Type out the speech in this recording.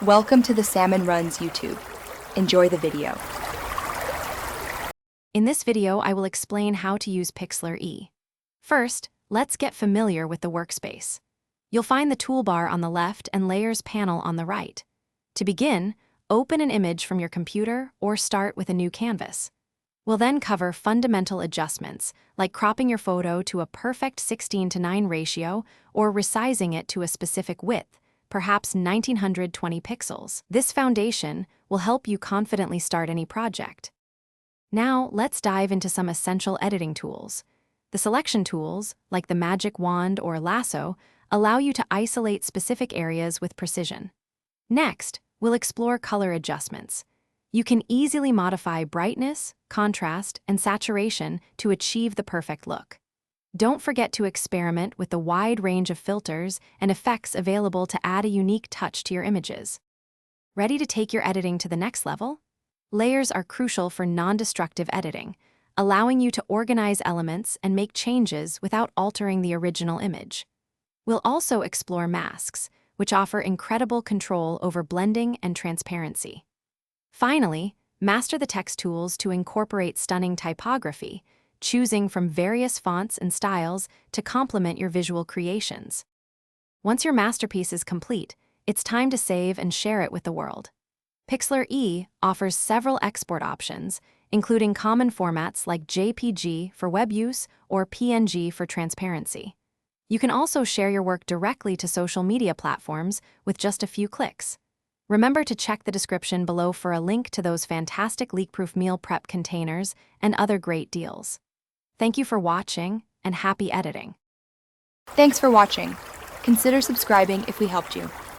Welcome to the Salmon Runs YouTube. Enjoy the video. In this video, I will explain how to use Pixlr E. First, let's get familiar with the workspace. You'll find the toolbar on the left and Layers panel on the right. To begin, open an image from your computer or start with a new canvas. We'll then cover fundamental adjustments, like cropping your photo to a perfect 16:9 ratio or resizing it to a specific width, perhaps 1920 pixels. This foundation will help you confidently start any project. Now, let's dive into some essential editing tools. The selection tools, like the magic wand or lasso, allow you to isolate specific areas with precision. Next, we'll explore color adjustments. You can easily modify brightness, contrast, and saturation to achieve the perfect look. Don't forget to experiment with the wide range of filters and effects available to add a unique touch to your images. Ready to take your editing to the next level? Layers are crucial for non-destructive editing, allowing you to organize elements and make changes without altering the original image. We'll also explore masks, which offer incredible control over blending and transparency. Finally, master the text tools to incorporate stunning typography, choosing from various fonts and styles to complement your visual creations. Once your masterpiece is complete, it's time to save and share it with the world. Pixlr E offers several export options, including common formats like JPG for web use or PNG for transparency. You can also share your work directly to social media platforms with just a few clicks. Remember to check the description below for a link to those fantastic leak-proof meal prep containers and other great deals. Thank you for watching, and happy editing. Thanks for watching. Consider subscribing if we helped you.